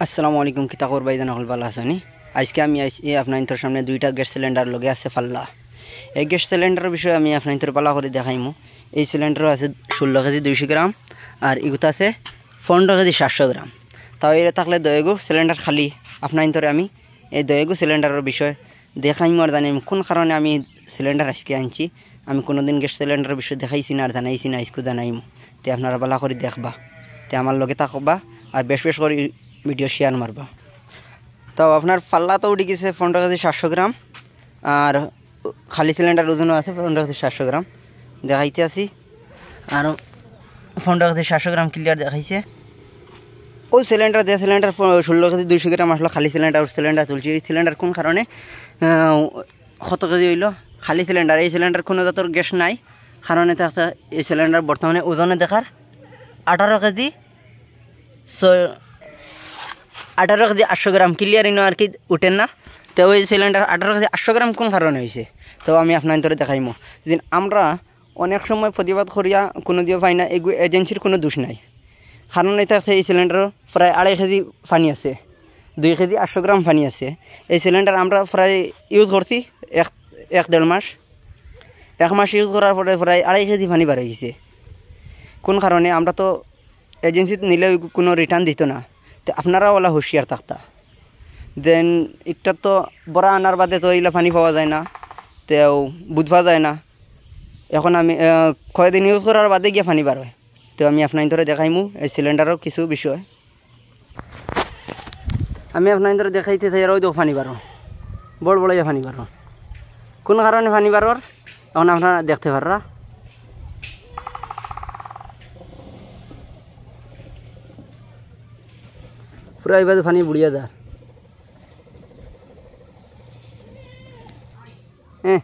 আসসালামু আলাইকুম কিতা করবাই জানা হল ভালো আছেন আজকে আমি আইছি আপনাদের সামনে দুইটা গ্যাস সিলিন্ডার লগে আছে ফাল্লা এই গ্যাস সিলিন্ডারের বিষয়ে আমি আপনাদের পালা করে দেখাইমু। এই সিলিন্ডার আছে 16 কেজি 200 গ্রাম আর ইগুতা আছে 15 কেজি 700 গ্রাম। তাও এর থাকলে দয়েগো সিলিন্ডার খালি আপনাদের আমি এই দয়েগো সিলিন্ডারের বিষয় দেখাইমু আর জানিম কোন কারণে আমি সিলিন্ডার আজকে আনছি। আমি কোনোদিন গ্যাস সিলিন্ডারের বিষয় দেখাইছি না আর জানাইছি না, আজকে জানাইমু। তে আপনারা পালা করে দেখবা, তে আমার লগে থাকবা আর বেশ বেশ করে ভিডিও শেয়ার মারবা। তো আপনার পাল্লা তো উঠে গেছে 15 কেজি 700 গ্রাম আর খালি সিলিন্ডার ওজনও আছে 15 কেজি 700 গ্রাম দেখাইতে আসি। আর 15 কেজি 700 গ্রাম ক্লিয়ার দেখাইছে। ওই সিলিন্ডার যে সিলিন্ডার 16 কেজি 200 গ্রাম আসলো খালি সিলিন্ডার চলছে। এই সিলিন্ডার কোন কারণে কত কেজি হইল খালি সিলিন্ডার, এই সিলিন্ডার কোনো জাতের গ্যাস নাই কারণে থাকতে এই সিলিন্ডার বর্তমানে ওজনে দেখার 18 কেজি 800 গ্রাম ক্লিয়ার ইনো আর কি উঠেন না। তো ওই সিলিন্ডার 18 কেজি 800 গ্রাম কোন কারণে হয়েছে তো আমি আপনাদের দেখাইমো। যে আমরা অনেক সময় প্রতিবাদ করিয়া কোনো দিয়ে পাই না, এগুলো এজেন্সির কোনো দোষ নাই। কারণ এটা এই সিলিন্ডার প্রায় 2.5 কেজি পানি আছে, 2 কেজি 800 গ্রাম পানি আছে। এই সিলিন্ডার আমরা প্রায় ইউজ করছি এক দেড় মাস, 1 মাস ইউজ করার পরে প্রায় 2.5 কেজি পানি বার হয়ে গেছে। কোন কারণে আমরা তো এজেন্সিতে নিলে কোনো রিটার্ন দিত না। তো আপনারা ওলা হুঁশিয়ার থাকতা। দেন একটা তো বড়া আনার বাদে তো এইগুলো পানি পাওয়া যায় না, তো বুঝবা যায় না। এখন আমি কয়েকদিন ইউজ করার বাদে গিয়ে পানি বার হয়। তো আমি আপনাদের দেখাইমু এই সিলিন্ডারও কিছু বিষয় আমি আপনাদের দেখাইতে চাই। ওই তো পানি বার বড় বড় পানি বার কোন কারণে পানি বার এখন আপনারা দেখতে পাররা। পুরা এবার পানি বুড়িয়া যায়। হ্যাঁ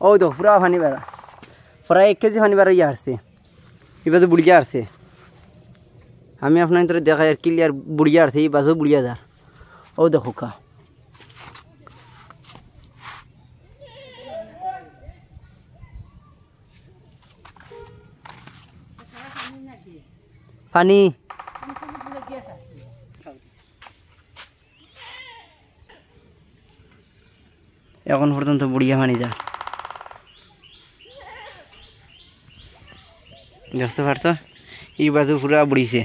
ওই তো পুরা পানি বেড়া প্রায় 1 কেজি পানি বার হইয়া আসছে, এবার তো বুড়িয়া আসছে। আমি আপনাদের দেখাই আর ক্লিয়ার বুড়িয়া আসছে, এই বাসও বুড়িয়া যার। ও দেখো কা পানি এখন পর্যন্ত বুড়িয়া পানি যা দেখতে পারতো এই বাজু পুরা বুড়িছে।